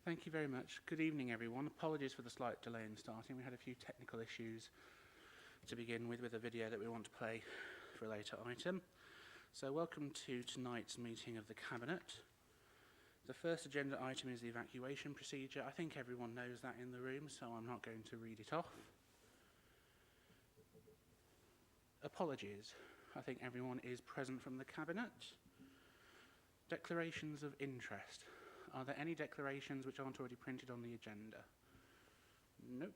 Thank you very much. Good evening, everyone. Apologies for the slight delay in starting. We had a few technical issues to begin with a video that we want to play for a later item. So welcome to tonight's meeting of the Cabinet. The first agenda item is the evacuation procedure. I think everyone knows that in the room, so I'm not going to read it off. Apologies. I think everyone is present from the Cabinet. Declarations of interest. Are there any declarations which aren't already printed on the agenda? Nope.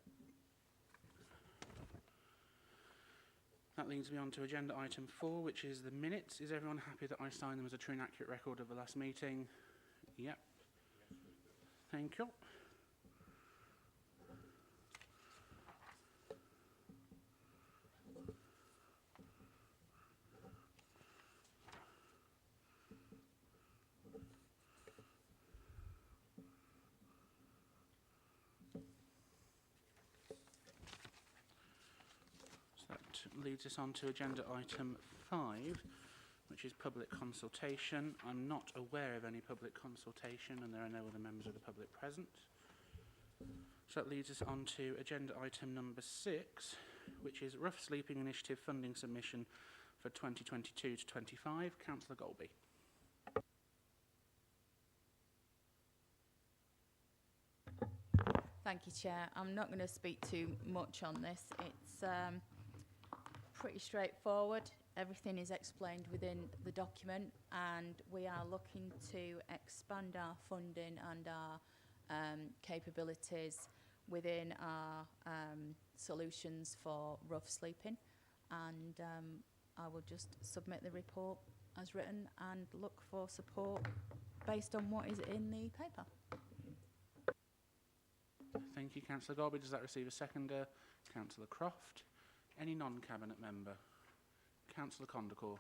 That leads me on to agenda item 4, which is the minutes. Is everyone happy that I sign them as a true and accurate record of the last meeting? Yep. Thank you. Leads us on to agenda item 5, which is public consultation. I'm not aware of any public consultation and there are no other members of the public present. So that leads us on to agenda item number 6, which is Rough Sleeping Initiative funding submission for 2022 to 25. Councillor Golby. Thank you, Chair. I'm not going to speak too much on this. It's pretty straightforward. Everything is explained within the document, and we are looking to expand our funding and our capabilities within our solutions for rough sleeping. And I will just submit the report as written and look for support based on what is in the paper. Thank you, Councillor Golby. Does that receive a seconder? Councillor Croft. Any non-cabinet member? Councillor Condacore.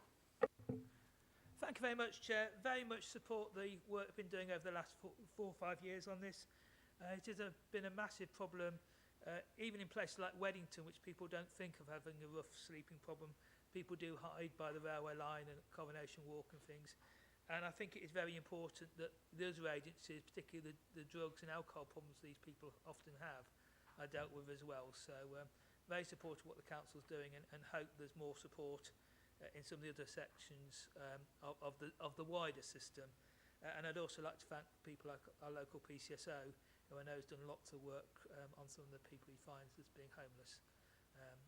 Thank you very much, Chair. Very much support the work we've been doing over the last 4 or 5 years on this. It has been a massive problem, even in places like Weddington, which people don't think of having a rough sleeping problem. People do hide by the railway line and Coronation Walk and things. And I think it is very important that the other agencies, particularly the drugs and alcohol problems these people often have, are dealt with as well. So very supportive of what the council's doing, and hope there's more support in some of the other sections of the wider system. And I'd also like to thank people like our local PCSO, who I know has done lots of work on some of the people he finds as being homeless. And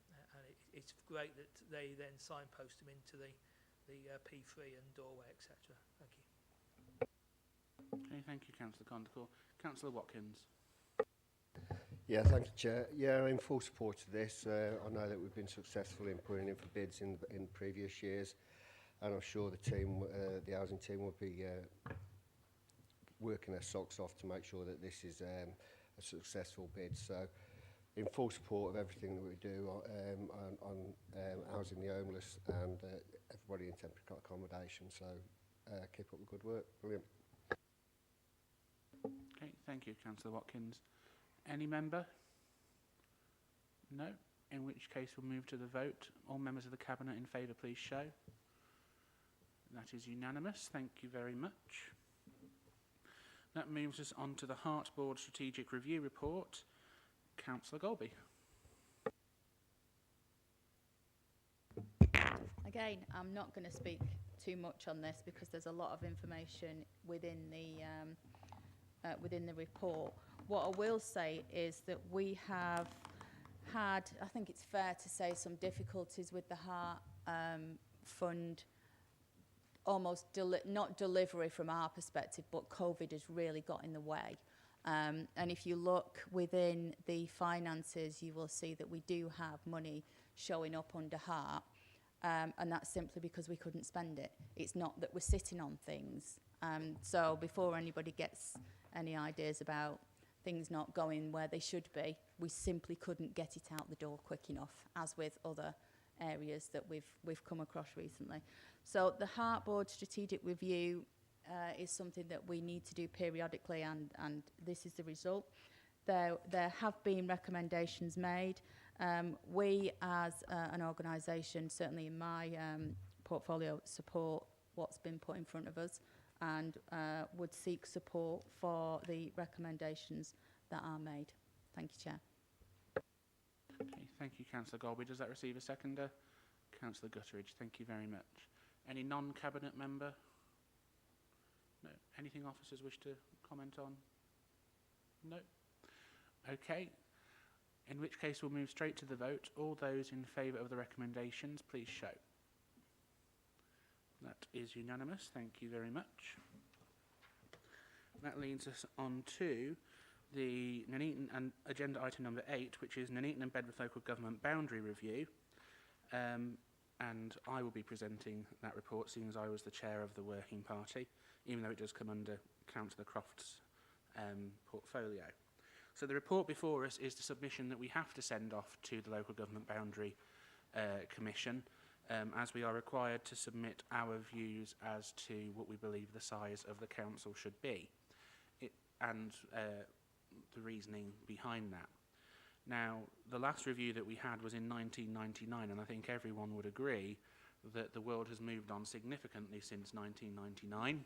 it's great that they then signpost them into the P3 and doorway, etc. Thank you. Okay, thank you, Councillor Condacore. Councillor Watkins. Yeah, thank you, Chair. Yeah, in full support of this. I know that we've been successful in putting in for bids in previous years, and I'm sure the team, the housing team, will be working their socks off to make sure that this is a successful bid. So, in full support of everything that we do on housing the homeless and everybody in temporary accommodation. So, keep up the good work. Brilliant. Okay, thank you, Councillor Watkins. Any member? No? In which case we'll move to the vote. All members of the Cabinet in favour, please show. That is unanimous. Thank you very much. That moves us on to the Hart Board Strategic Review Report. Councillor Golby. Again, I'm not going to speak too much on this because there's a lot of information within the report. What I will say is that we have had, I think it's fair to say, some difficulties with the Hart Fund, almost not delivery from our perspective, but COVID has really got in the way. And if you look within the finances, you will see that we do have money showing up under Hart, and that's simply because we couldn't spend it. It's not that we're sitting on things. So before anybody gets any ideas about things not going where they should be, we simply couldn't get it out the door quick enough, as with other areas that we've come across recently. So the Hart Board Strategic Review is something that we need to do periodically, and this is the result. There have been recommendations made. We as an organisation, certainly in my portfolio, support what's been put in front of us. and would seek support for the recommendations that are made. Thank you, Chair. Okay, thank you, Councillor Golby. Does that receive a seconder? Councillor Gutteridge, thank you very much. Any non-cabinet member? No. Anything officers wish to comment on? No. Okay. In which case we'll move straight to the vote. All those in favour of the recommendations, please show. That is unanimous. Thank you very much. That leads us on to the Nuneaton and agenda item number 8, which is Nuneaton and Bedworth Local Government Boundary Review. And I will be presenting that report, seeing as I was the chair of the working party, even though it does come under Councillor Croft's portfolio. So the report before us is the submission that we have to send off to the Local Government Boundary Commission, as we are required to submit our views as to what we believe the size of the council should be, and the reasoning behind that. Now, the last review that we had was in 1999, and I think everyone would agree that the world has moved on significantly since 1999,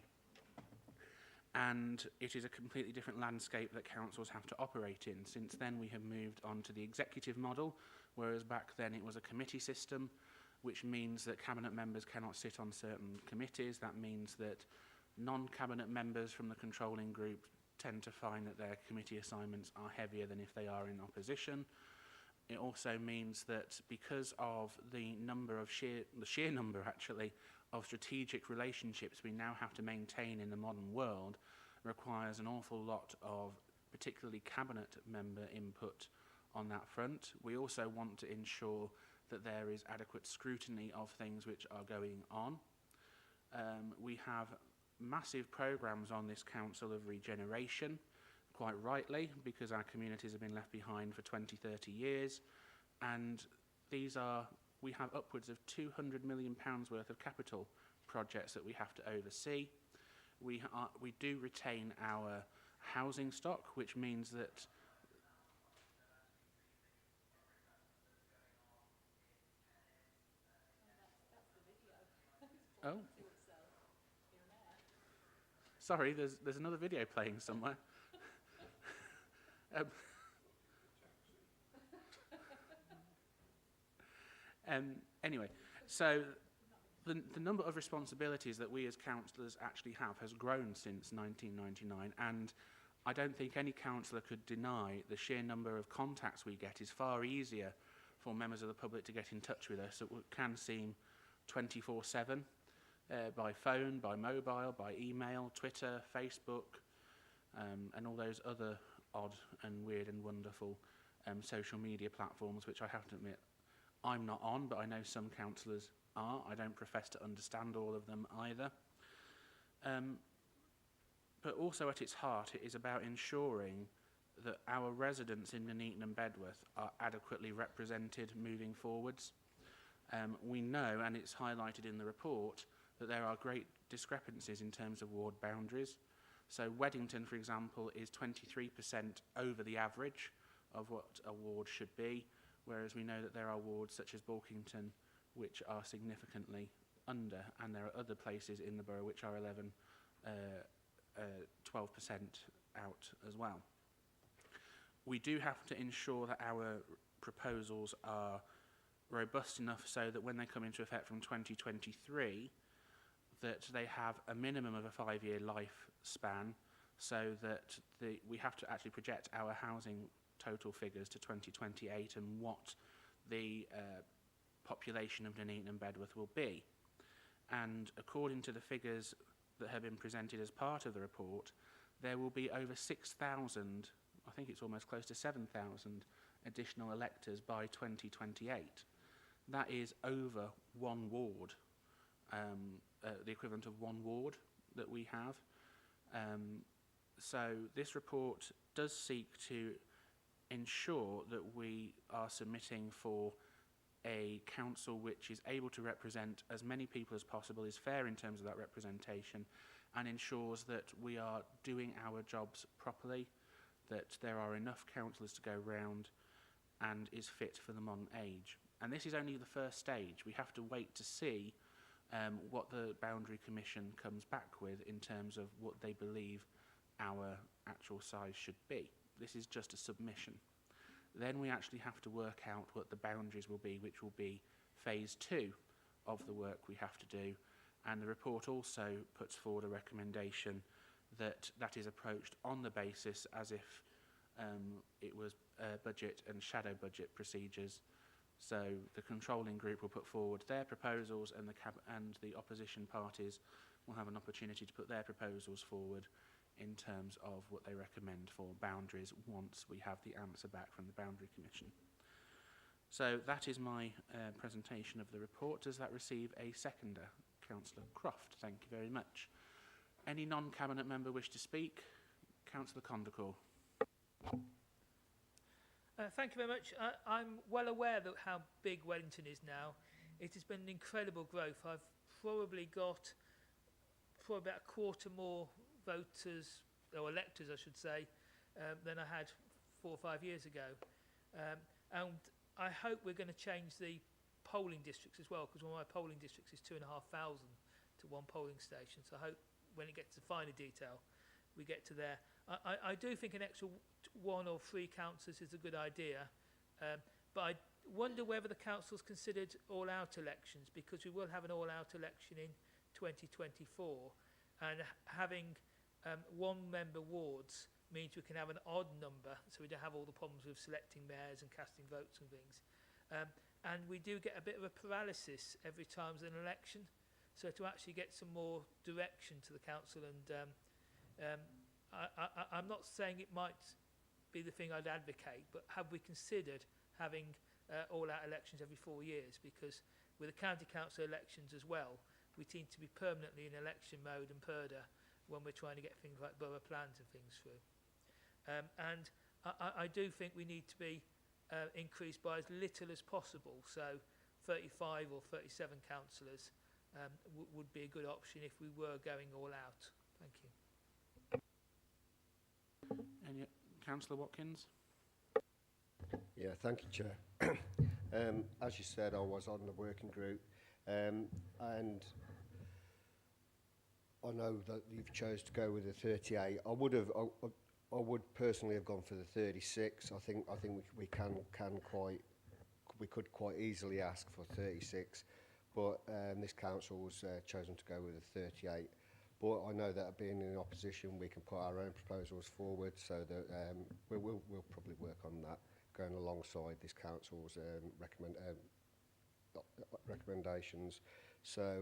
and it is a completely different landscape that councils have to operate in. Since then, we have moved on to the executive model, whereas back then it was a committee system, which means that cabinet members cannot sit on certain committees. That means that non-cabinet members from the controlling group tend to find that their committee assignments are heavier than if they are in opposition. It also means that because of the sheer number actually of strategic relationships we now have to maintain in the modern world requires an awful lot of particularly cabinet member input on that front. We also want to ensure that there is adequate scrutiny of things which are going on. We have massive programmes on this council of regeneration, quite rightly, because our communities have been left behind for 20, 30 years, and we have upwards of £200 million worth of capital projects that we have to oversee. We do retain our housing stock, which means that oh. Sorry, there's another video playing somewhere. Anyway, so the number of responsibilities that we as councillors actually have has grown since 1999, and I don't think any councillor could deny the sheer number of contacts we get is far easier for members of the public to get in touch with us. It can seem 24/7. By phone, by mobile, by email, Twitter, Facebook, and all those other odd and weird and wonderful social media platforms, which I have to admit I'm not on, but I know some councillors are. I don't profess to understand all of them either. But also at its heart, it is about ensuring that our residents in Nuneaton and Bedworth are adequately represented moving forwards. We know, and it's highlighted in the report, that there are great discrepancies in terms of ward boundaries. So Weddington, for example, is 23% over the average of what a ward should be, whereas we know that there are wards such as Borkington which are significantly under, and there are other places in the borough which are 12% out as well. We do have to ensure that our proposals are robust enough so that when they come into effect from 2023, that they have a minimum of a 5-year lifespan, so that we have to actually project our housing total figures to 2028 and what the population of Nuneaton and Bedworth will be. And according to the figures that have been presented as part of the report, there will be over 6,000, I think it's almost close to 7,000 additional electors by 2028. That is over one ward. The equivalent of one ward that we have. So this report does seek to ensure that we are submitting for a council which is able to represent as many people as possible, is fair in terms of that representation, and ensures that we are doing our jobs properly, that there are enough councillors to go round, and is fit for the modern age. And this is only the first stage. We have to wait to see what the Boundary Commission comes back with in terms of what they believe our actual size should be. This is just a submission. Then we actually have to work out what the boundaries will be, which will be phase 2 of the work we have to do. And the report also puts forward a recommendation that is approached on the basis as if it was budget and shadow budget procedures. So the controlling group will put forward their proposals, and the opposition parties will have an opportunity to put their proposals forward in terms of what they recommend for boundaries once we have the answer back from the Boundary Commission. So that is my presentation of the report. Does that receive a seconder? Councillor Croft, thank you very much. Any non-cabinet member wish to speak? Councillor Condacore. Thank you very much. I'm well aware that how big Wellington is now. It has been an incredible growth. I've probably got about a quarter more voters, or electors I should say, than I had 4 or 5 years ago. And I hope we're going to change the polling districts as well, because one of my polling districts is 2,500 to one polling station. So I hope when it gets to finer detail, we get to there. I do think an extra 1 or 3 councillors is a good idea, but I wonder whether the council's considered all-out elections, because we will have an all-out election in 2024, and having one-member wards means we can have an odd number, so we don't have all the problems with selecting mayors and casting votes and things. And we do get a bit of a paralysis every time there's an election, so to actually get some more direction to the council, and I'm not saying it might be the thing I'd advocate, but have we considered having all-out elections every 4 years? Because with the county council elections as well, we seem to be permanently in election mode and purdah when we're trying to get things like borough plans and things through. And I do think we need to be increased by as little as possible. So 35 or 37 councillors would be a good option if we were going all out. Thank you. Any, Councillor Watkins? Yeah, thank you, Chair. As you said, I was on the working group, and I know that you've chose to go with the 38. I would personally have gone for the 36. I think we could quite easily ask for 36, but this council's chosen to go with the 38. But I know that being in opposition, we can put our own proposals forward, so that we'll probably work on that, going alongside this council's recommendations. So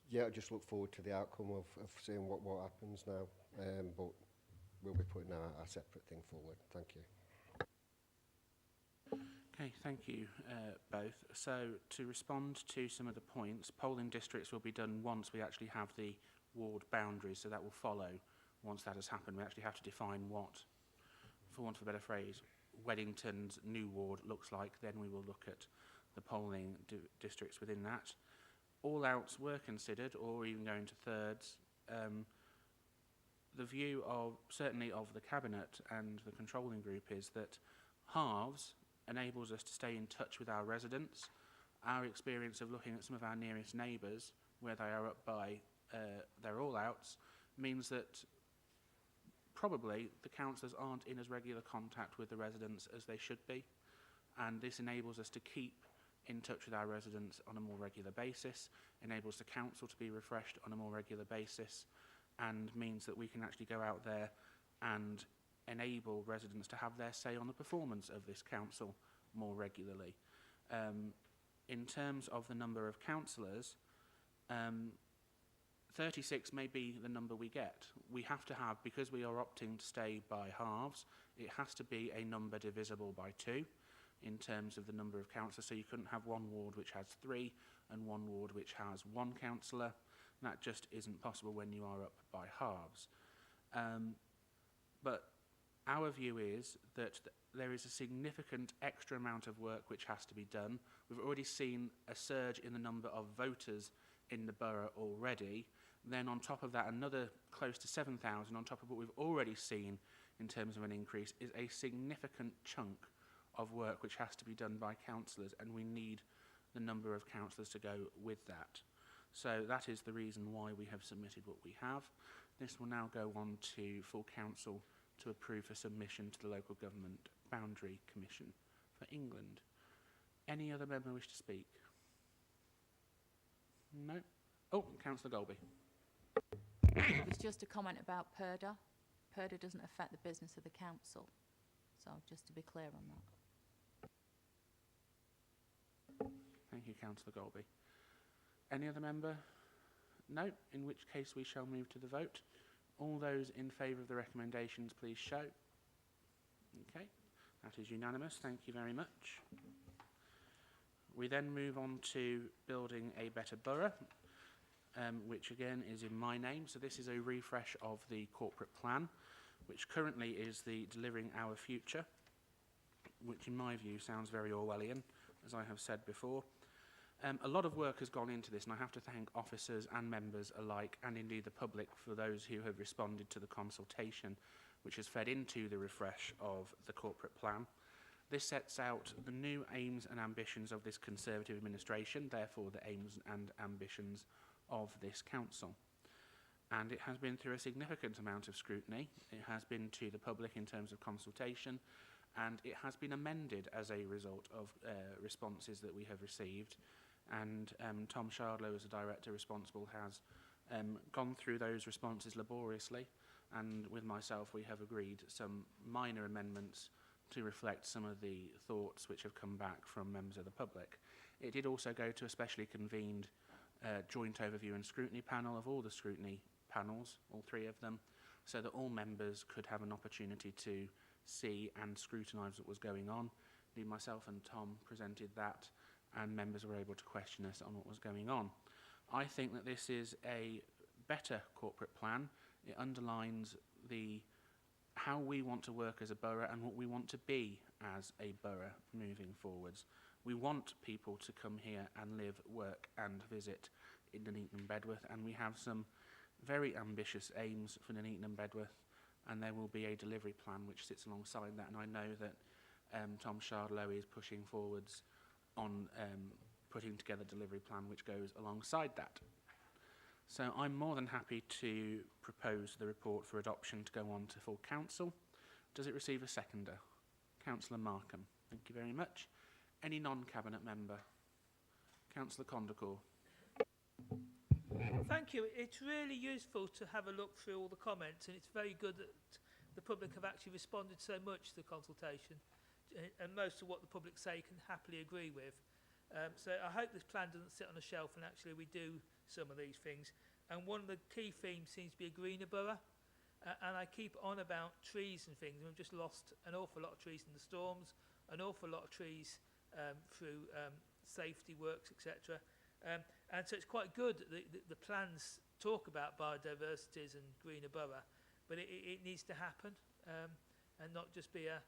yeah, I just look forward to the outcome of seeing what happens now. But we'll be putting our separate thing forward. Thank you. Okay, thank you both. So to respond to some of the points, polling districts will be done once we actually have the ward boundaries, so that will follow once that has happened. We actually have to define what, for want of a better phrase, Weddington's new ward looks like. Then we will look at the polling districts within that. All outs were considered, or even going to thirds. The view of, certainly of the Cabinet and the controlling group, is that halves enables us to stay in touch with our residents. Our experience of looking at some of our nearest neighbours, where they are up by their all-outs, means that probably the councillors aren't in as regular contact with the residents as they should be, and this enables us to keep in touch with our residents on a more regular basis, enables the council to be refreshed on a more regular basis, and means that we can actually go out there and enable residents to have their say on the performance of this council more regularly. In terms of the number of councillors, 36 may be the number we get. We have to have, because we are opting to stay by halves, it has to be a number divisible by 2 in terms of the number of councillors. So you couldn't have one ward which has 3 and one ward which has 1 councillor. That just isn't possible when you are up by halves. But our view is that there is a significant extra amount of work which has to be done. We've already seen a surge in the number of voters in the borough already. Then on top of that, another close to 7,000 on top of what we've already seen in terms of an increase is a significant chunk of work which has to be done by councillors, and we need the number of councillors to go with that. So that is the reason why we have submitted what we have. This will now go on to full council to approve for submission to the Local Government Boundary Commission for England. Any other member wish to speak? No? Oh, Councillor Golby. It was just a comment about PERDA. PERDA doesn't affect the business of the council. So just to be clear on that. Thank you, Councillor Golby. Any other member? No, in which case we shall move to the vote. All those in favour of the recommendations, please show. Okay, that is unanimous. Thank you very much. We then move on to building a better borough, which again is in my name. So this is a refresh of the corporate plan, which currently is the Delivering Our Future, which in my view sounds very Orwellian, as I have said before. A lot of work has gone into this, and I have to thank officers and members alike, and indeed the public, for those who have responded to the consultation, which has fed into the refresh of the corporate plan. This sets out the new aims and ambitions of this Conservative administration, therefore the aims and ambitions of this council. And it has been through a significant amount of scrutiny. It has been to the public in terms of consultation, and it has been amended as a result of responses that we have received. And Tom Shardlow, as the director responsible, has gone through those responses laboriously, and with myself we have agreed some minor amendments to reflect some of the thoughts which have come back from members of the public. It did also go to a specially convened joint overview and scrutiny panel of all the scrutiny panels, all three of them, so that all members could have an opportunity to see and scrutinise what was going on. Indeed, myself and Tom presented that, and members were able to question us on what was going on. I think that this is a better corporate plan. It underlines how we want to work as a borough and what we want to be as a borough moving forwards. We want people to come here and live, work and visit in Nuneaton and Bedworth, and we have some very ambitious aims for Nuneaton and Bedworth, and there will be a delivery plan which sits alongside that, and I know that Tom Shardlow is pushing forwards on putting together a delivery plan which goes alongside that. So I'm more than happy to propose the report for adoption to go on to full council. Does it receive a seconder? Councillor Markham. Thank you very much. Any non-cabinet member? Councillor Condacourt. Thank you. It's really useful to have a look through all the comments, and it's very good that the public have actually responded so much to the consultation, and most of what the public say can happily agree with. So I hope this plan doesn't sit on a shelf and actually we do some of these things. And one of the key themes seems to be a greener borough. And I keep on about trees and things. We've just lost an awful lot of trees in the storms, an awful lot of trees through safety works, etc. And so it's quite good that the plans talk about biodiversities and greener borough, but it needs to happen and not just be a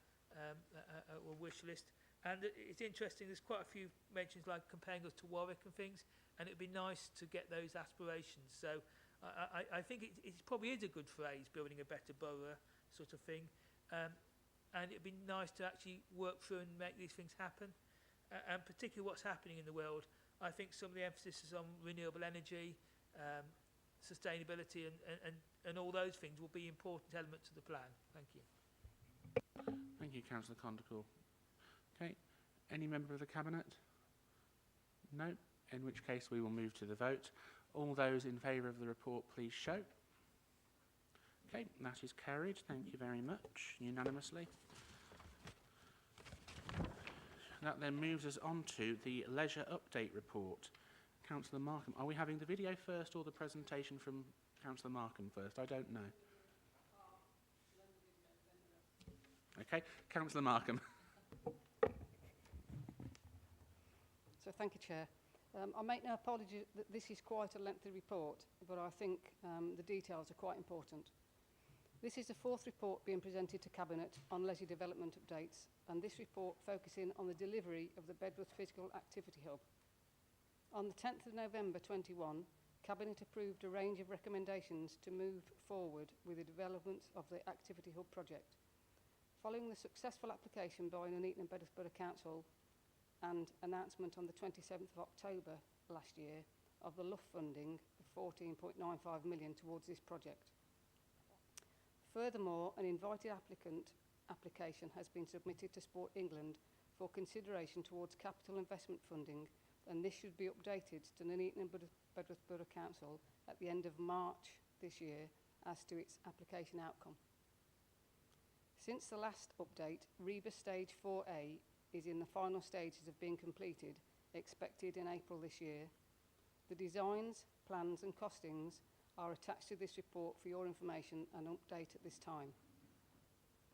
wish list. And it's interesting, there's quite a few mentions like comparing us to Warwick and things, and it'd be nice to get those aspirations. So I think it probably is a good phrase, building a better borough sort of thing. And it'd be nice to actually work through and make these things happen. And particularly what's happening in the world, I think some of the emphasis is on renewable energy, sustainability and all those things will be important elements of the plan. Thank you. Thank you, Councillor Condacourt. Okay, any member of the Cabinet? No, in which case we will move to the vote. All those in favour of the report, please show. Okay, that is carried. Thank you very much, unanimously. That then moves us on to the Leisure Update Report. Councillor Markham, are we having the video first or the presentation from Councillor Markham first? I don't know. Okay, Councillor Markham. So thank you, Chair. I make no apology that this is quite a lengthy report, but I think the details are quite important. This is the fourth report being presented to Cabinet on leisure development updates, and this report focusing on the delivery of the Bedworth Physical Activity Hub. On the 10th of November 21, Cabinet approved a range of recommendations to move forward with the development of the Activity Hub project. Following the successful application by Nuneaton and Bedworth Borough Council and announcement on the 27th of October last year of the LUF funding of 14.95 million towards this project. Furthermore, an invited application has been submitted to Sport England for consideration towards capital investment funding, and this should be updated to Nuneaton and Bedworth Borough Council at the end of March this year as to its application outcome. Since the last update, REBA Stage 4A is in the final stages of being completed, expected in April this year. The designs, plans and costings are attached to this report for your information and update at this time.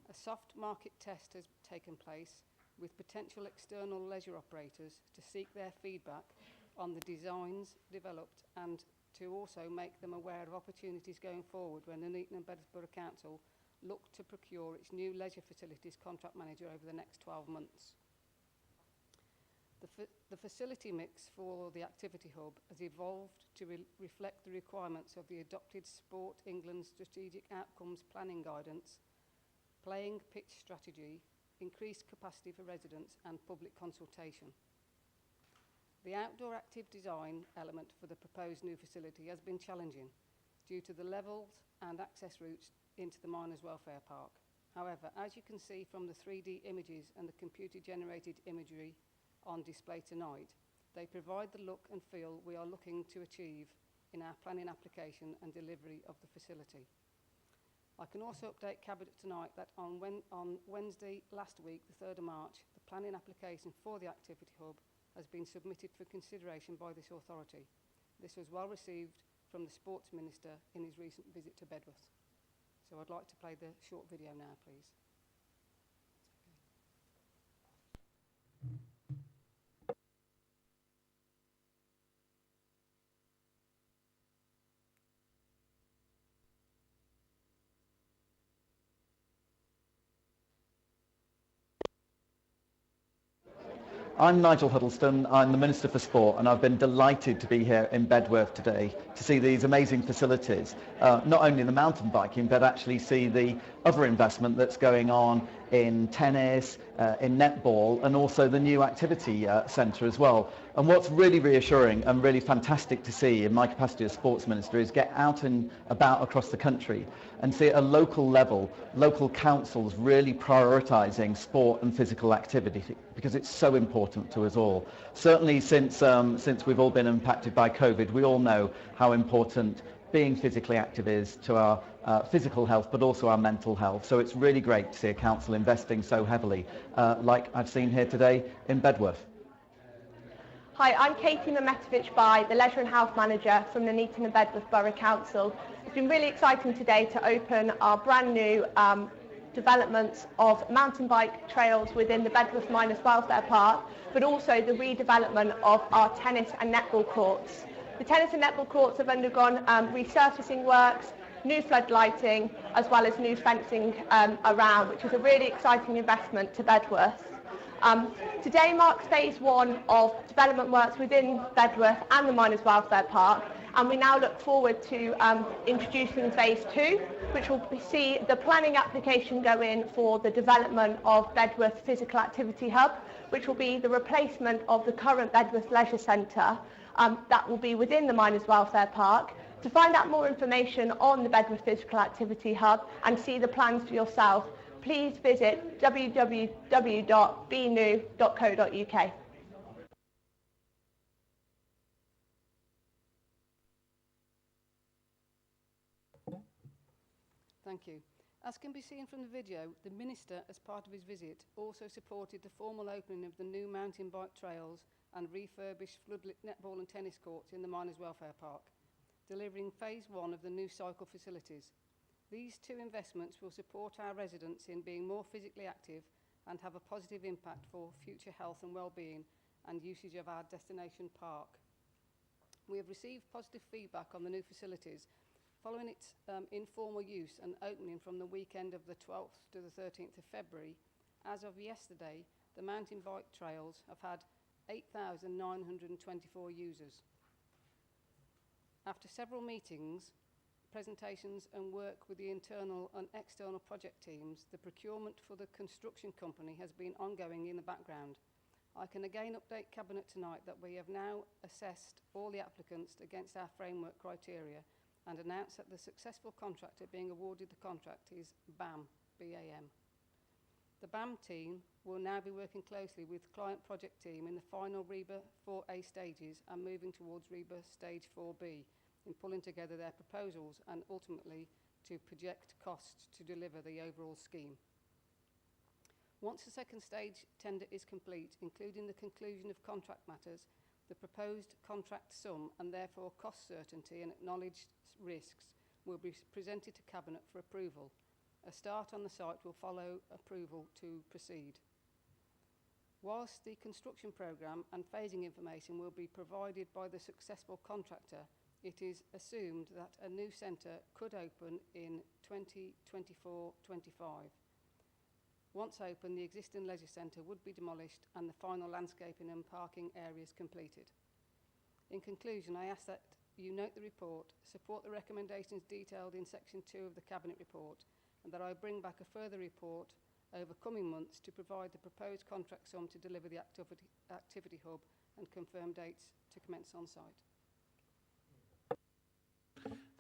A soft market test has taken place with potential external leisure operators to seek their feedback on the designs developed and to also make them aware of opportunities going forward when the Nuneaton and Bedworth Borough Council look to procure its new leisure facilities contract manager over the next 12 months. The facility mix for the activity hub has evolved to reflect the requirements of the adopted Sport England Strategic Outcomes Planning Guidance, playing pitch strategy, increased capacity for residents and public consultation. The outdoor active design element for the proposed new facility has been challenging due to the levels and access routes into the Miners' Welfare Park. However, as you can see from the 3D images and the computer-generated imagery on display tonight, they provide the look and feel we are looking to achieve in our planning application and delivery of the facility. I can also update Cabinet tonight that on Wednesday last week, the 3rd of March, the planning application for the activity hub has been submitted for consideration by this authority. This was well received from the Sports Minister in his recent visit to Bedworth. So I'd like to play the short video now, please. I'm Nigel Huddleston, I'm the Minister for Sport, and I've been delighted to be here in Bedworth today to see these amazing facilities, not only the mountain biking, but actually see the other investment that's going on in tennis, in netball, and also the new activity centre as well. And what's really reassuring and really fantastic to see in my capacity as Sports Minister is get out and about across the country and see at a local level, local councils really prioritising sport and physical activity, because it's so important to us all. Certainly since we've all been impacted by COVID, we all know how important being physically active is to our physical health, but also our mental health. So it's really great to see a council investing so heavily, like I've seen here today in Bedworth. Hi, I'm Katie Mametovich, the Leisure and Health Manager from the Nuneaton and Bedworth Borough Council. It's been really exciting today to open our brand new developments of mountain bike trails within the Bedworth Miners' Welfare Park, but also the redevelopment of our tennis and netball courts. The tennis and netball courts have undergone resurfacing works, new floodlighting, as well as new fencing around, which is a really exciting investment to Bedworth. Today marks phase 1 of development works within Bedworth and the Miners' Welfare Park, and we now look forward to introducing phase 2, which will see the planning application go in for the development of Bedworth Physical Activity Hub, which will be the replacement of the current Bedworth Leisure Centre that will be within the Miners' Welfare Park. To find out more information on the Bedworth Physical Activity Hub and see the plans for yourself, please visit www.bnew.co.uk. Thank you. As can be seen from the video, the Minister, as part of his visit, also supported the formal opening of the new mountain bike trails and refurbished floodlit netball and tennis courts in the Miners' Welfare Park, delivering phase 1 of the new cycle facilities. These two investments will support our residents in being more physically active and have a positive impact for future health and well-being and usage of our destination park. We have received positive feedback on the new facilities following its informal use and opening from the weekend of the 12th to the 13th of February. As of yesterday, the mountain bike trails have had 8,924 users. After several meetings, presentations and work with the internal and external project teams, the procurement for the construction company has been ongoing in the background, I can again update Cabinet tonight that we have now assessed all the applicants against our framework criteria and announce that the successful contractor being awarded the contract is BAM, B-A-M. The BAM team will now be working closely with the client project team in the final REBA 4A stages and moving towards REBA stage 4B in pulling together their proposals and ultimately to project costs to deliver the overall scheme. Once the second stage tender is complete, including the conclusion of contract matters, the proposed contract sum and therefore cost certainty and acknowledged risks will be presented to Cabinet for approval. A start on the site will follow approval to proceed. Whilst the construction programme and phasing information will be provided by the successful contractor, it is assumed that a new centre could open in 2024-25. Once open, the existing leisure centre would be demolished and the final landscaping and parking areas completed. In conclusion, I ask that you note the report, support the recommendations detailed in section 2 of the Cabinet report, and that I bring back a further report over coming months to provide the proposed contract sum to deliver the activity hub and confirm dates to commence on site.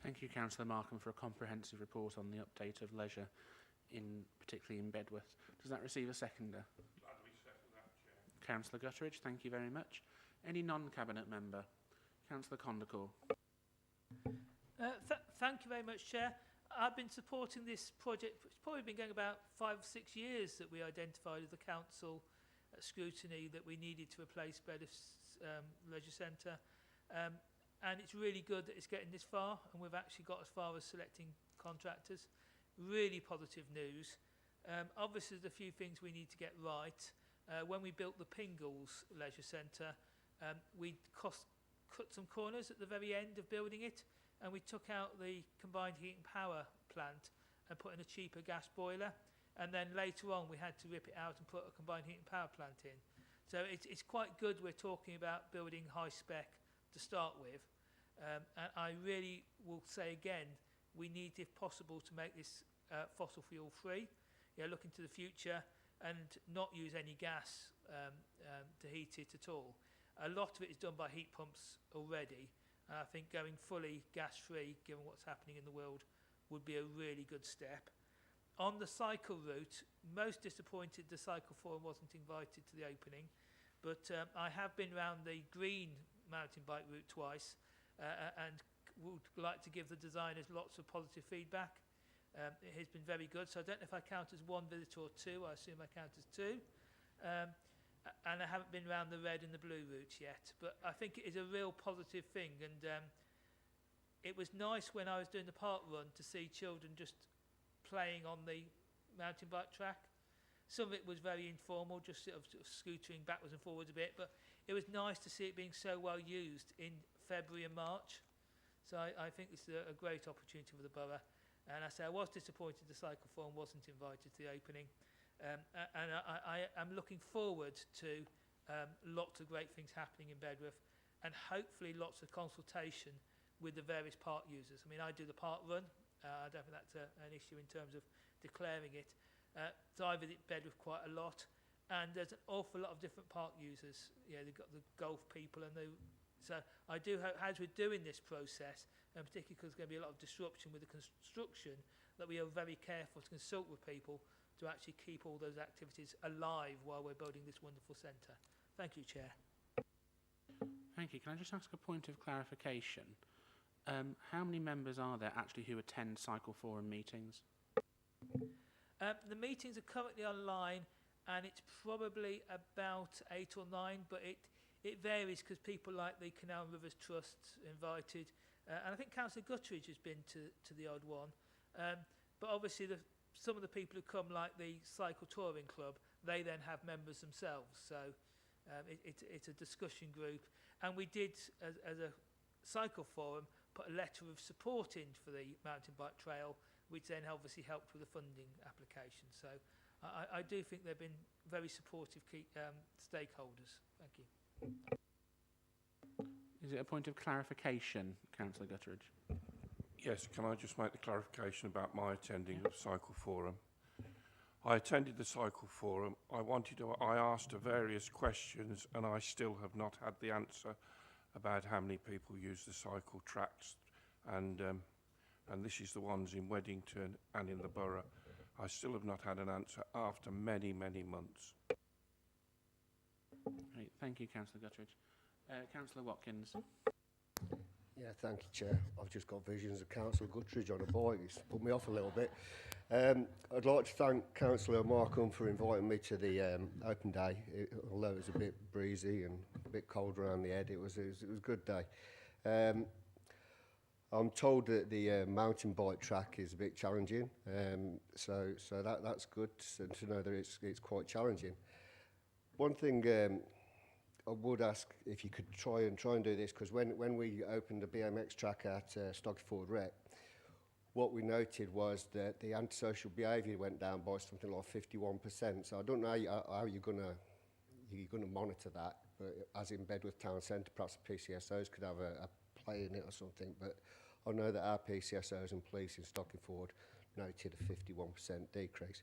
Thank you, Councillor Markham, for a comprehensive report on the update of leisure, particularly in Bedworth. Does that receive a seconder? Gladly second that, Chair. Councillor Gutteridge, thank you very much. Any non-Cabinet member? Councillor Condacore. Thank you very much, Chair. I've been supporting this project. It's probably been going about 5 or 6 years that we identified as the council scrutiny that we needed to replace Bedworth's leisure centre. And it's really good that it's getting this far, and we've actually got as far as selecting contractors. Really positive news. Obviously, there's a few things we need to get right. When we built the Pingles Leisure Centre, we cut some corners at the very end of building it, and we took out the combined heat and power plant and put in a cheaper gas boiler. And then later on, we had to rip it out and put a combined heat and power plant in. So it's quite good we're talking about building high spec to start with. And I really will say again, we need, if possible, to make this fossil fuel free, look into the future and not use any gas to heat it at all. A lot of it is done by heat pumps already, and I think going fully gas free, given what's happening in the world, would be a really good step. On the cycle route, most disappointed the cycle forum wasn't invited to the opening, but I have been around the green mountain bike route twice and would like to give the designers lots of positive feedback. It has been very good, so I don't know if I count as 1 visitor or 2. I assume I count as 2. And I haven't been around the red and the blue routes yet, but I think it is a real positive thing. And it was nice when I was doing the park run to see children just playing on the mountain bike track. Some of it was very informal, just sort of scootering backwards and forwards a bit, but it was nice to see it being so well used in February and March. So I think this is a great opportunity for the borough. And I say I was disappointed the cycle forum wasn't invited to the opening. And I am looking forward to lots of great things happening in Bedworth, and hopefully lots of consultation with the various park users. I mean, I do the park run. I don't think that's an issue in terms of declaring it. So I visit Bedworth quite a lot, and there's an awful lot of different park users. They've got the golf people, and so I do hope, as we're doing this process, and particularly because there's going to be a lot of disruption with the construction, that we are very careful to consult with people to actually keep all those activities alive while we're building this wonderful centre. Thank you, Chair. Thank you. Can I just ask a point of clarification? How many members are there actually who attend cycle forum meetings? The meetings are currently online, and it's probably about 8 or 9, but it varies because people like the Canal and Rivers Trust invited, and I think Councillor Gutteridge has been to the odd one. But obviously some of the people who come, like the Cycle Touring Club, they then have members themselves. So it's a discussion group. And we did, as a cycle forum, put a letter of support in for the mountain bike trail, which then obviously helped with the funding application. So I do think they've been very supportive stakeholders. Thank you. Is it a point of clarification, Councillor Gutteridge? Yes, can I just make the clarification about my attending of Cycle Forum? I attended the cycle forum. I asked various questions and I still have not had the answer about how many people use the cycle tracks, and this is the ones in Weddington and in the Borough. I still have not had an answer after many, many months. Great. Thank you, Councillor Guttridge. Councillor Watkins. Yeah, thank you, Chair. I've just got visions of Councillor Guttridge on a bike. It's put me off a little bit. I'd like to thank Councillor Markham for inviting me to the open day. Although it was a bit breezy and a bit cold around the head, it was a good day. I'm told that the mountain bike track is a bit challenging, so that's good to know that it's quite challenging. One thing I would ask if you could try and do this, because when we opened the BMX track at Stockford Rec, what we noted was that the antisocial behaviour went down by something like 51%. So I don't know how you're gonna monitor that, but as in Bedworth Town Centre, perhaps the PCSOs could have a play in it or something. But I know that our PCSOs and police in Stockford noted a 51% decrease.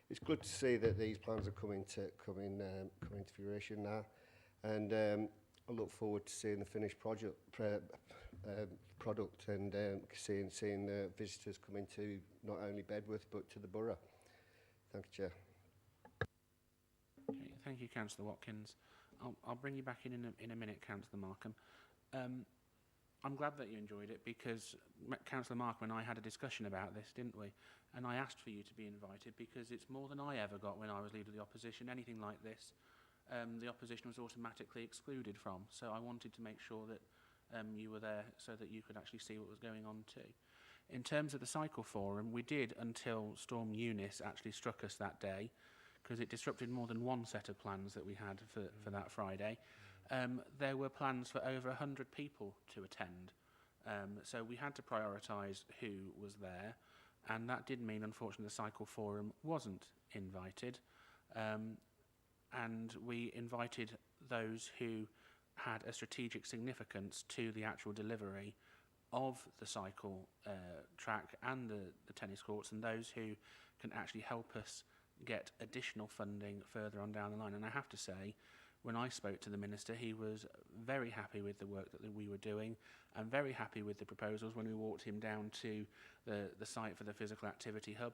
It's good to see that these plans are coming to fruition now, and I look forward to seeing the finished product and seeing visitors come into not only Bedworth but to the Borough. Thank you, Chair. Okay, thank you, Councillor Watkins. I'll bring you back in a minute, Councillor Markham. I'm glad that you enjoyed it, because Councillor Markham and I had a discussion about this, didn't we? And I asked for you to be invited because it's more than I ever got when I was Leader of the Opposition. Anything like this, the Opposition was automatically excluded from. So I wanted to make sure that you were there so that you could actually see what was going on too. In terms of the cycle forum, we did until Storm Eunice actually struck us that day, because it disrupted more than one set of plans that we had for that Friday. There were plans for over 100 people to attend. So we had to prioritise who was there, and that did mean, unfortunately, the cycle forum wasn't invited. And we invited those who had a strategic significance to the actual delivery of the cycle track and the tennis courts, and those who can actually help us get additional funding further on down the line. And I have to say, when I spoke to the Minister, he was very happy with the work that we were doing and very happy with the proposals when we walked him down to the site for the Physical Activity Hub.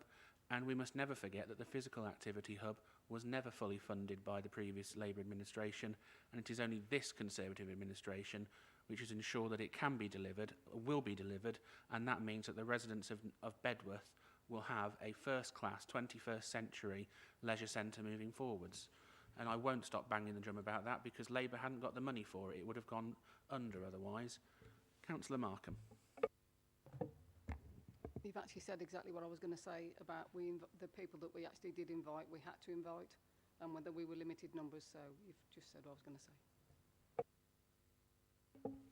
And we must never forget that the Physical Activity Hub was never fully funded by the previous Labour administration, and it is only this Conservative administration which has ensured that it can be delivered, will be delivered, and that means that the residents of Bedworth will have a first-class 21st century leisure centre moving forwards. And I won't stop banging the drum about that, because Labour hadn't got the money for it. It would have gone under otherwise. Councillor Markham. You've actually said exactly what I was going to say about the people that we actually did invite, we had to invite, and whether we were limited numbers, so you've just said what I was going to say.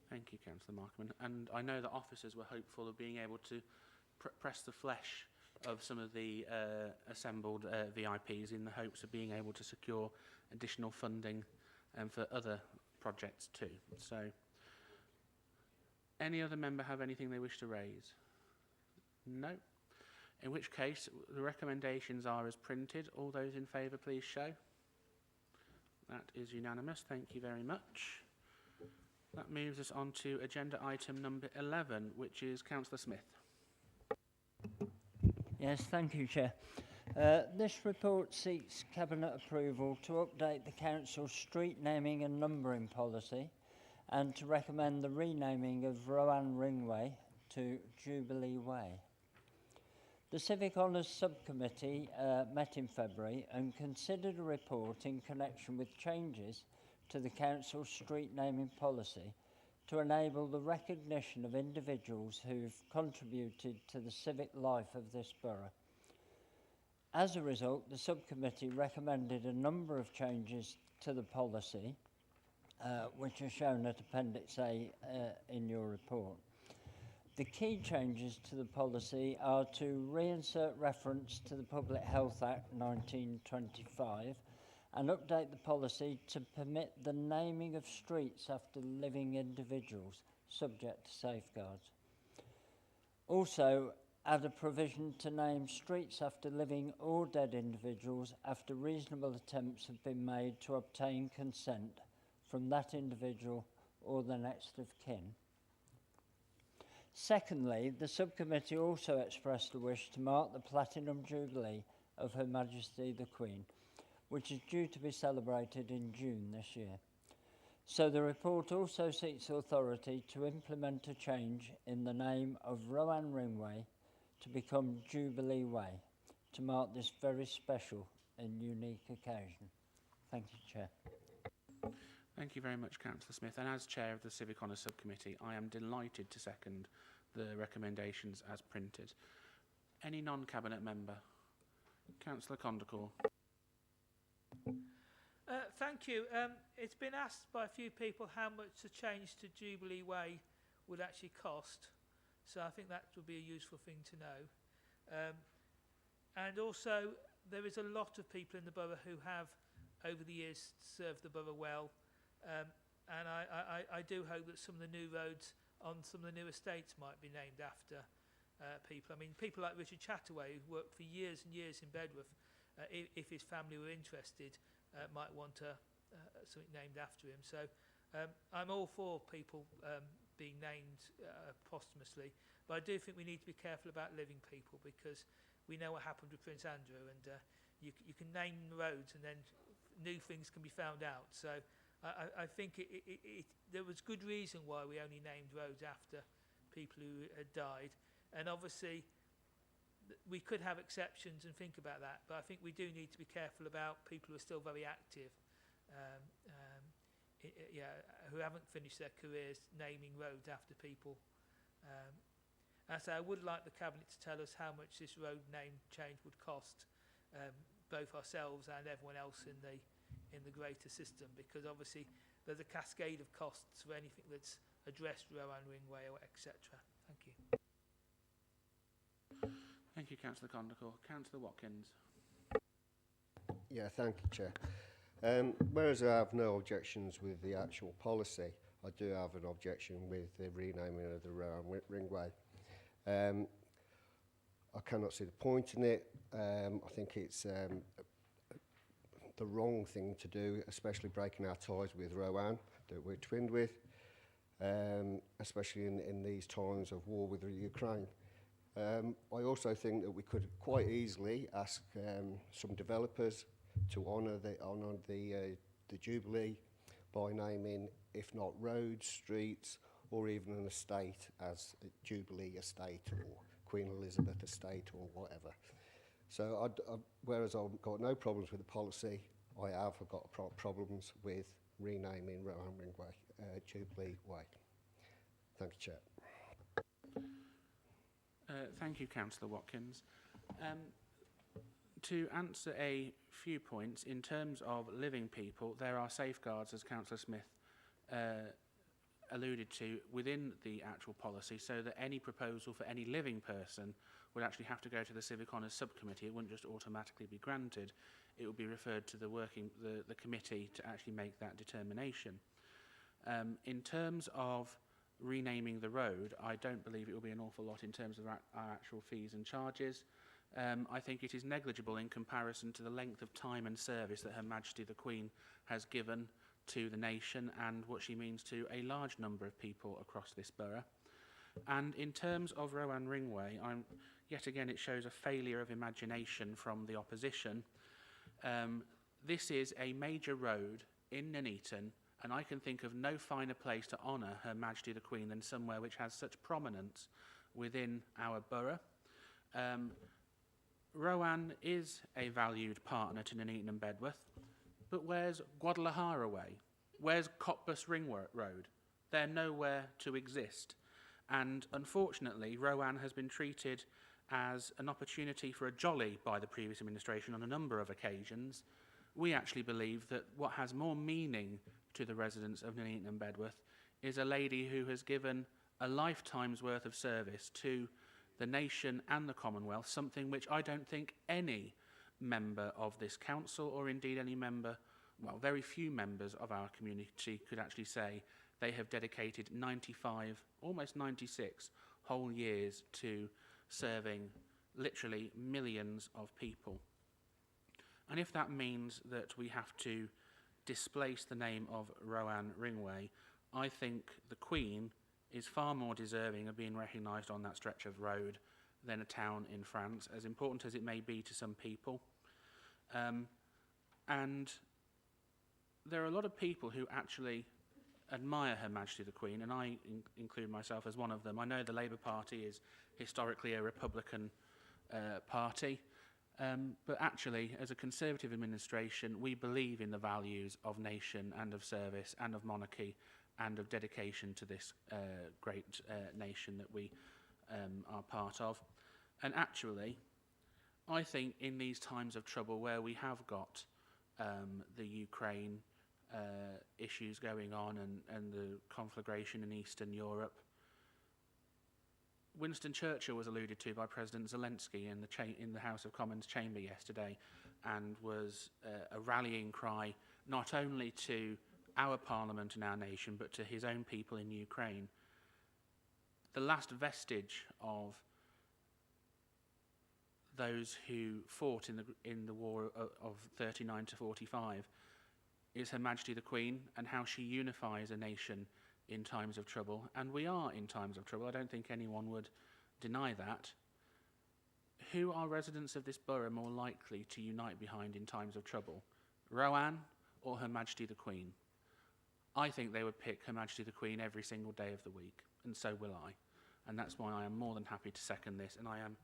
Thank you, Councillor Markham. And I know that officers were hopeful of being able to press the flesh of some of the assembled VIPs in the hopes of being able to secure additional funding for other projects too. So, any other member have anything they wish to raise? No? In which case, the recommendations are as printed. All those in favour, please show. That is unanimous. Thank you very much. That moves us on to agenda item number 11, which is Councillor Smith. Yes, thank you, Chair. This report seeks Cabinet approval to update the Council's street naming and numbering policy and to recommend the renaming of Rowan Ringway to Jubilee Way. The Civic Honours Subcommittee met in February and considered a report in connection with changes to the Council's street naming policy to enable the recognition of individuals who've contributed to the civic life of this borough. As a result, the subcommittee recommended a number of changes to the policy, which are shown at Appendix A in your report. The key changes to the policy are to reinsert reference to the Public Health Act 1925 and update the policy to permit the naming of streets after living individuals, subject to safeguards. Also, add a provision to name streets after living or dead individuals after reasonable attempts have been made to obtain consent from that individual or the next of kin. Secondly, the subcommittee also expressed a wish to mark the Platinum Jubilee of Her Majesty the Queen, which is due to be celebrated in June this year. So the report also seeks authority to implement a change in the name of Rowan Ringway to become Jubilee Way, to mark this very special and unique occasion. Thank you, Chair. Thank you very much, Councillor Smith. And as Chair of the Civic Honours Subcommittee, I am delighted to second the recommendations as printed. Any non-Cabinet member? Councillor Condacor. Thank you. It's been asked by a few people how much the change to Jubilee Way would actually cost. So I think that would be a useful thing to know. And also, there is a lot of people in the borough who have, over the years, served the borough well. And I do hope that some of the new roads on some of the new estates might be named after people. I mean, people like Richard Chataway, who worked for years and years in Bedworth, if his family were interested, might want something named after him. So I'm all for people being named posthumously, but I do think we need to be careful about living people, because we know what happened with Prince Andrew, and you can name roads and then new things can be found out. So I think there was good reason why we only named roads after people who had died, and obviously we could have exceptions and think about that, but I think we do need to be careful about people who are still very active, who haven't finished their careers, naming roads after people. And so I would like the Cabinet to tell us how much this road name change would cost, both ourselves and everyone else in the greater system, because obviously there's a cascade of costs for anything that's addressed Rowan Ringway or etc. Thank you. Thank you, Councillor Condacor. Councillor Watkins. Yeah, thank you, Chair. Whereas I have no objections with the actual policy, I do have an objection with the renaming of the Rowan Ringway. I cannot see the point in it. I think it's the wrong thing to do, especially breaking our ties with Rowan, that we're twinned with, especially in these times of war with the Ukraine. I also think that we could quite easily ask some developers to honour the Jubilee by naming, if not roads, streets, or even an estate as Jubilee Estate or Queen Elizabeth Estate or whatever. So whereas I've got no problems with the policy, I have got problems with renaming Rowan Ringway Jubilee Way. Thank you, Chair. Thank you, Councillor Watkins. To answer a few points, in terms of living people, there are safeguards, as Councillor Smith alluded to, within the actual policy, so that any proposal for any living person would actually have to go to the Civic Honours Subcommittee. It wouldn't just automatically be granted. It would be referred to the committee to actually make that determination. In terms of renaming the road, I don't believe it will be an awful lot in terms of our actual fees and charges. I think it is negligible in comparison to the length of time and service that Her Majesty the Queen has given to the nation and what she means to a large number of people across this borough. And in terms of Rowan Ringway, yet again it shows a failure of imagination from the opposition. This is a major road in Nuneaton, and I can think of no finer place to honour Her Majesty the Queen than somewhere which has such prominence within our borough. Rowan is a valued partner to Nuneaton and Bedworth, but where's Guadalajara Way? Where's Cottbus Ring Road? They're nowhere to exist. And unfortunately, Rowan has been treated as an opportunity for a jolly by the previous administration on a number of occasions. We actually believe that what has more meaning to the residents of Nuneaton and Bedworth is a lady who has given a lifetime's worth of service to the nation and the Commonwealth, something which I don't think any member of this council, or indeed any member, well, very few members of our community could actually say they have dedicated 95, almost 96 whole years to serving literally millions of people. And if that means that we have to displace the name of Rowan Ringway, I think the Queen is far more deserving of being recognised on that stretch of road than a town in France, as important as it may be to some people. And there are a lot of people who actually admire Her Majesty the Queen, and I include myself as one of them. I know the Labour Party is historically a Republican party, but actually, as a Conservative administration, we believe in the values of nation and of service and of monarchy and of dedication to this great nation that we are part of. And actually, I think in these times of trouble where we have got the Ukraine issues going on and the conflagration in Eastern Europe, Winston Churchill was alluded to by President Zelensky in the House of Commons chamber yesterday, and was a rallying cry not only to our parliament and our nation, but to his own people in Ukraine. The last vestige of those who fought in the war of 39 to 45 is Her Majesty the Queen, and how she unifies a nation in times of trouble. And we are in times of trouble. I don't think anyone would deny that. Who are residents of this borough more likely to unite behind in times of trouble? Rowan or Her Majesty the Queen? I think they would pick Her Majesty the Queen every single day of the week, and so will I. And that's why I am more than happy to second this, and I am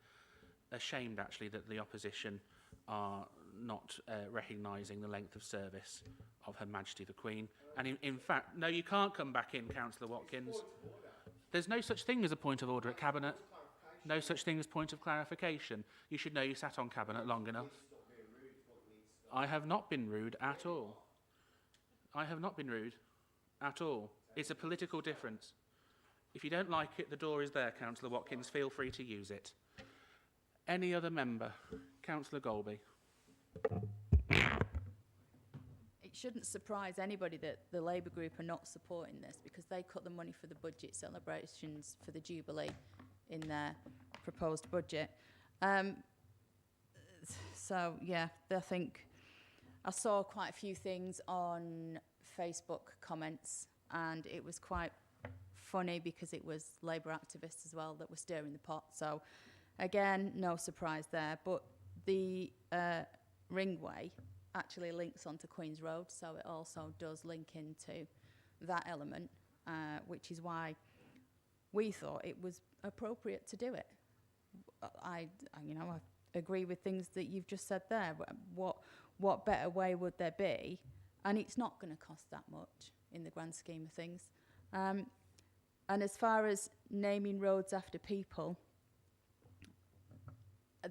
ashamed actually that the opposition are not recognising the length of service of Her Majesty the Queen. And in fact, no, you can't come back in, Councillor Watkins. There's no such thing as a point of order at Cabinet. No such thing as point of clarification. You should know you sat on Cabinet long enough. I have not been rude at all. I have not been rude at all. It's a political difference. If you don't like it, the door is there, Councillor Watkins. Feel free to use it. Any other member? Councillor Golby. It shouldn't surprise anybody that the Labour group are not supporting this, because they cut the money for the budget celebrations for the Jubilee in their proposed budget. So, yeah, I think I saw quite a few things on Facebook comments, and it was quite funny because it was Labour activists as well that were stirring the pot. So, again, no surprise there. But the Ringway actually links onto Queen's Road, so it also does link into that element, which is why we thought it was appropriate to do it. I agree with things that you've just said there. What better way would there be? And it's not going to cost that much in the grand scheme of things. And as far as naming roads after people,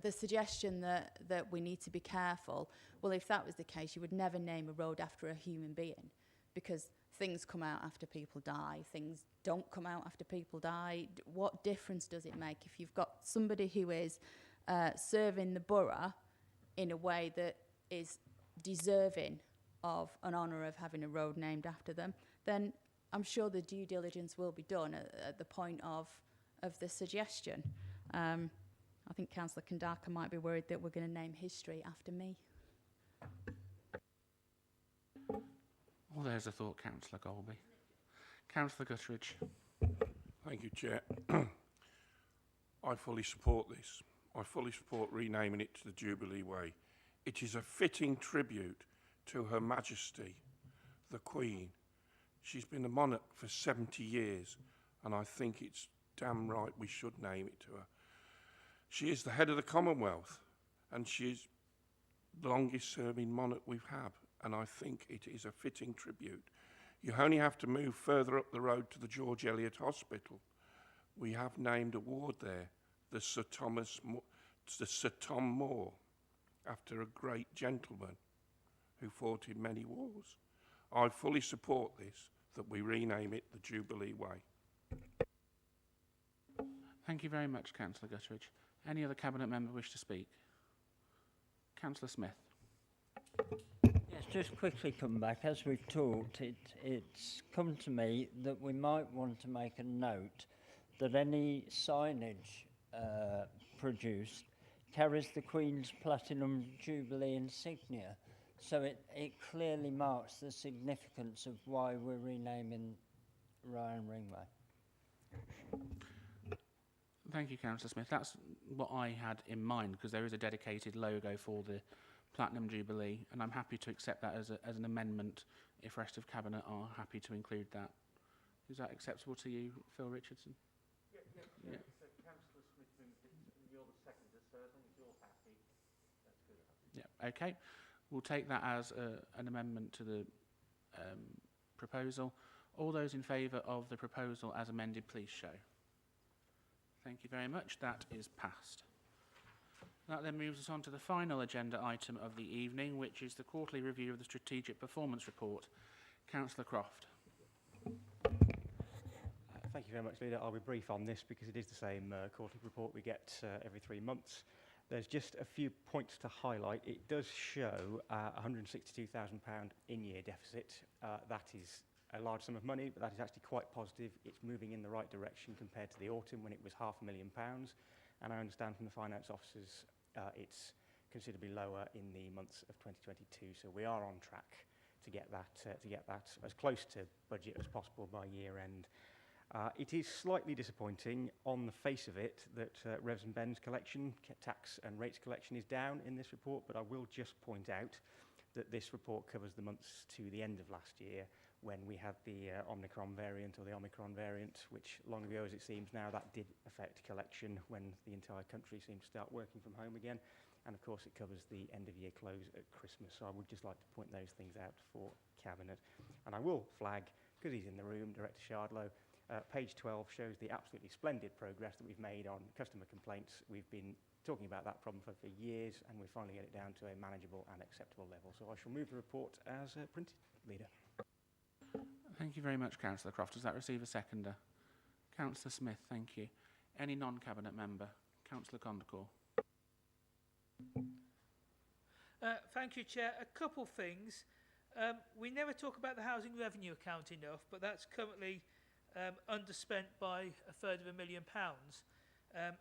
the suggestion that we need to be careful, well, if that was the case, you would never name a road after a human being, because things come out after people die, things don't come out after people die. What difference does it make if you've got somebody who is serving the borough in a way that is deserving of an honour of having a road named after them? Then I'm sure the due diligence will be done at the point of the suggestion. I think Councillor Kandaka might be worried that we're going to name history after me. Well, there's a thought, Councillor Golby. Councillor Guttridge. Thank you, Chair. I fully support this. I fully support renaming it to the Jubilee Way. It is a fitting tribute to Her Majesty, the Queen. She's been a monarch for 70 years, and I think it's damn right we should name it to her. She is the head of the Commonwealth, and she is the longest serving monarch we've had, and I think it is a fitting tribute. You only have to move further up the road to the George Eliot Hospital. We have named a ward there, the Sir Tom Moore, after a great gentleman who fought in many wars. I fully support this, that we rename it the Jubilee Way. Thank you very much, Councillor Guttridge. Any other Cabinet member wish to speak? Councillor Smith. Yes, just quickly come back. As we've talked, it's come to me that we might want to make a note that any signage produced carries the Queen's Platinum Jubilee insignia. So it clearly marks the significance of why we're renaming Ryan Ringway. Thank you, Councillor Smith. That's what I had in mind, because there is a dedicated logo for the Platinum Jubilee, and I'm happy to accept that as an amendment if rest of Cabinet are happy to include that. Is that acceptable to you, Phil Richardson? Yeah. So Councillor Smith moved it, and you're the seconder, so as long as you're happy, that's good enough. Yeah, okay. We'll take that as an amendment to the proposal. All those in favour of the proposal as amended, please show. Thank you very much. That is passed. That then moves us on to the final agenda item of the evening, which is the quarterly review of the Strategic Performance Report. Councillor Croft. Thank you very much, Leader. I'll be brief on this because it is the same quarterly report we get every 3 months. There's just a few points to highlight. It does show £162,000 in-year deficit. That is a large sum of money, but that is actually quite positive. It's moving in the right direction compared to the autumn when it was £500,000. And I understand from the finance officers it's considerably lower in the months of 2022. So we are on track to get that as close to budget as possible by year end. It is slightly disappointing on the face of it that Revs and Bens collection, tax and rates collection is down in this report, but I will just point out that this report covers the months to the end of last year when we had the Omicron variant, which long ago as it seems now, that did affect collection when the entire country seemed to start working from home again. And of course it covers the end of year close at Christmas. So I would just like to point those things out for Cabinet. And I will flag, because he's in the room, Director Shardlow, page 12 shows the absolutely splendid progress that we've made on customer complaints. We've been talking about that problem for years, and we finally get it down to a manageable and acceptable level. So I shall move the report as printed, Leader. Thank you very much, Councillor Croft. Does that receive a seconder? Councillor Smith, thank you. Any non-Cabinet member? Councillor Condacore. Thank you, Chair. A couple things. We never talk about the housing revenue account enough, but that's currently underspent by £250,000.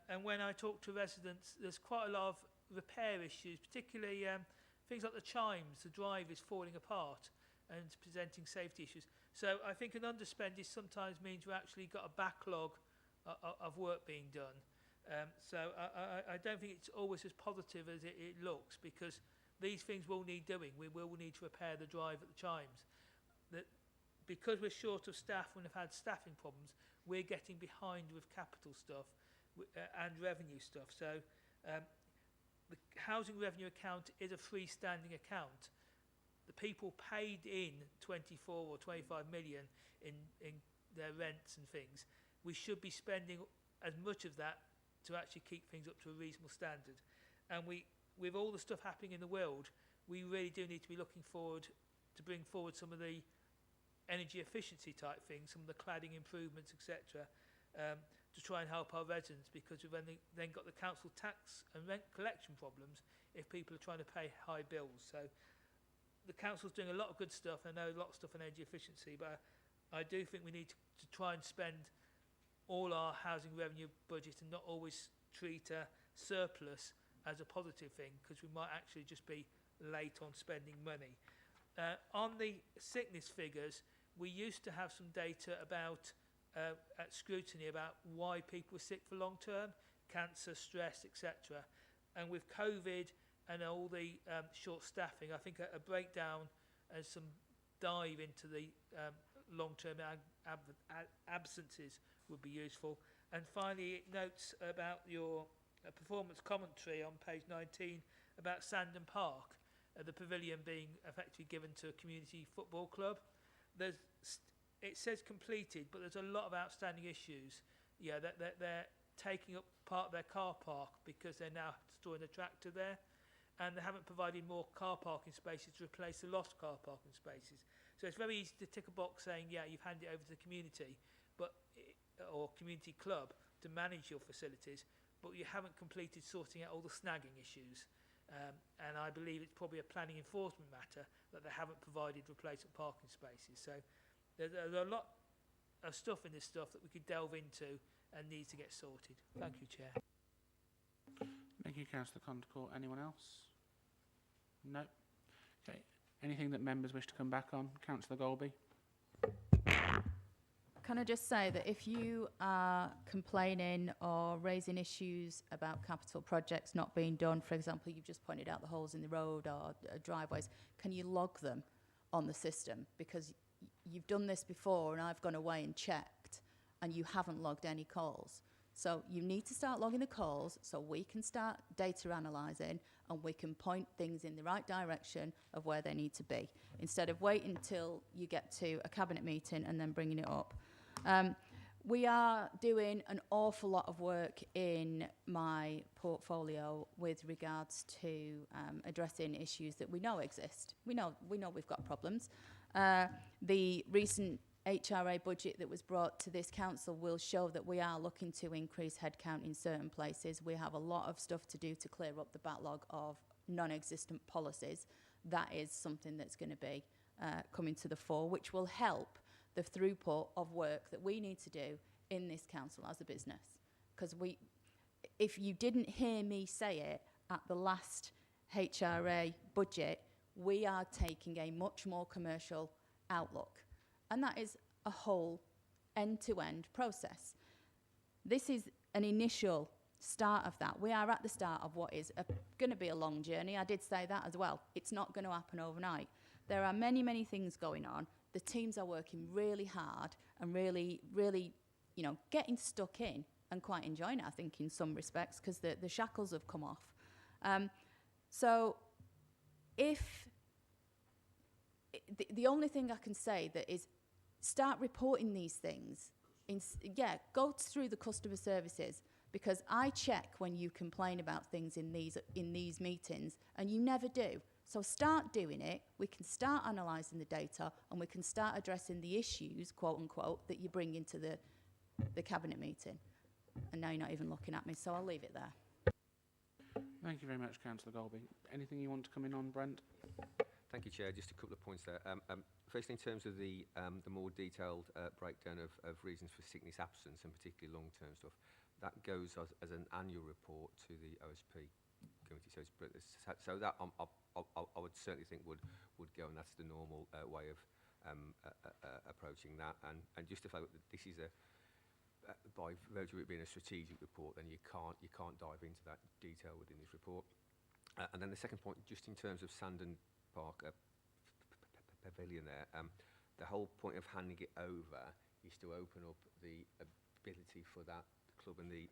And when I talk to residents, there's quite a lot of repair issues, particularly things like the chimes, the drive is falling apart and presenting safety issues. So I think an underspend is sometimes means we've actually got a backlog of work being done. So I don't think it's always as positive as it looks, because these things will need doing. We will need to repair the drive at the chimes. Because we're short of staff and have had staffing problems, we're getting behind with capital stuff and revenue stuff. So the housing revenue account is a freestanding account. The people paid in 24 or 25 million in their rents and things. We should be spending as much of that to actually keep things up to a reasonable standard. And with all the stuff happening in the world, we really do need to be looking forward to bring forward some of the energy efficiency type things, some of the cladding improvements, etc., to try and help our residents, because we've then got the council tax and rent collection problems if people are trying to pay high bills. So the council's doing a lot of good stuff. I know a lot of stuff on energy efficiency, but I do think we need to try and spend all our housing revenue budget and not always treat a surplus as a positive thing, because we might actually just be late on spending money. On the sickness figures, we used to have some data about at scrutiny about why people were sick for long term, cancer, stress, etc. And with COVID and all the short staffing, I think a breakdown and some dive into the long-term absences would be useful. And finally, it notes about your performance commentary on page 19 about Sandon Park, the pavilion being effectively given to a community football club. It says completed, but there's a lot of outstanding issues. Yeah, they're taking up part of their car park because they're now storing a tractor there, and they haven't provided more car parking spaces to replace the lost car parking spaces. So it's very easy to tick a box saying, yeah, you've handed it over to the community, or community club to manage your facilities, but you haven't completed sorting out all the snagging issues. And I believe it's probably a planning enforcement matter that they haven't provided replacement parking spaces. So there's a lot of stuff in this stuff that we could delve into and needs to get sorted. Thank you, Chair. Thank you, Councillor Condecourt. Anyone else? No. Okay. Anything that members wish to come back on? Councillor Golby. Can I just say that if you are complaining or raising issues about capital projects not being done, for example, you've just pointed out the holes in the road or driveways, can you log them on the system? Because you've done this before and I've gone away and checked and you haven't logged any calls. So you need to start logging the calls so we can start data analysing and we can point things in the right direction of where they need to be, instead of waiting until you get to a cabinet meeting and then bringing it up. We are doing an awful lot of work in my portfolio with regards to addressing issues that we know exist. We know we've got problems. The recent HRA budget that was brought to this council will show that we are looking to increase headcount in certain places. We have a lot of stuff to do to clear up the backlog of non-existent policies. That is something that's going to be coming to the fore, which will help the throughput of work that we need to do in this council as a business. Because if you didn't hear me say it at the last HRA budget, we are taking a much more commercial outlook. And that is a whole end-to-end process. This is an initial start of that. We are at the start of what is going to be a long journey. I did say that as well. It's not going to happen overnight. There are many, many things going on. The teams are working really hard and really, you know, getting stuck in and quite enjoying it, I think, in some respects, because the shackles have come off. So if the only thing I can say that is start reporting these things. Go through the customer services, because I check when you complain about things in these meetings and you never do. So start doing it. We can start analysing the data and we can start addressing the issues, quote unquote, that you bring into the cabinet meeting. And now you're not even looking at me, so I'll leave it there. Thank you very much, Councillor Golby. Anything you want to come in on, Brent? Thank you, Chair. Just a couple of points there. First, in terms of the more detailed breakdown of reasons for sickness absence, and particularly long-term stuff, that goes as an annual report to the OSP committee. So that I would certainly think would go, and that's the normal way of approaching that. And just to flag that this is by virtue of it being a strategic report, then you can't dive into that detail within this report. And then the second point, just in terms of Sandon Park Pavilion there, the whole point of handing it over is to open up the ability for that club and the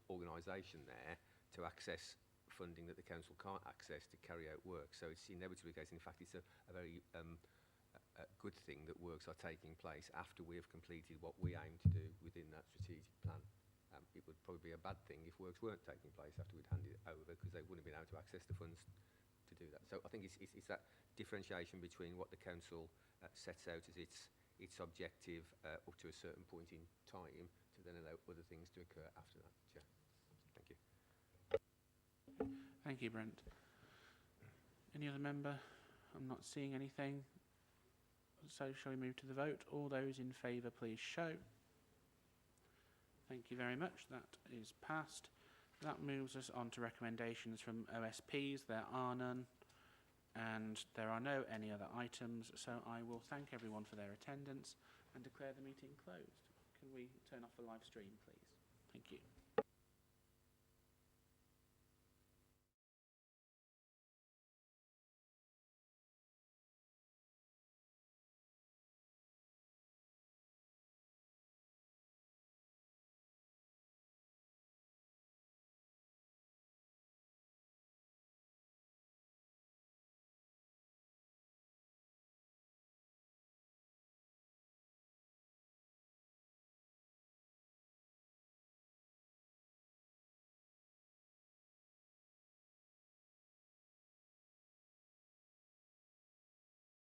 organisation there to access funding that the council can't access to carry out work. So it's inevitably the case. In fact, it's a very good thing that works are taking place after we have completed what we aim to do within that strategic plan. It would probably be a bad thing if works weren't taking place after we'd handed it over, because they wouldn't have been able to access the funds to do that. So I think it's that differentiation between what the council sets out as its objective up to a certain point in time, to then allow other things to occur after that. Chair. Thank you. Thank you, Brent. Any other member? I'm not seeing anything. So shall we move to the vote? All those in favour, please show. Thank you very much. That is passed. That moves us on to recommendations from OSPs. There are none, and there are no any other items, so I will thank everyone for their attendance and declare the meeting closed. Can we turn off the live stream, please? Thank you.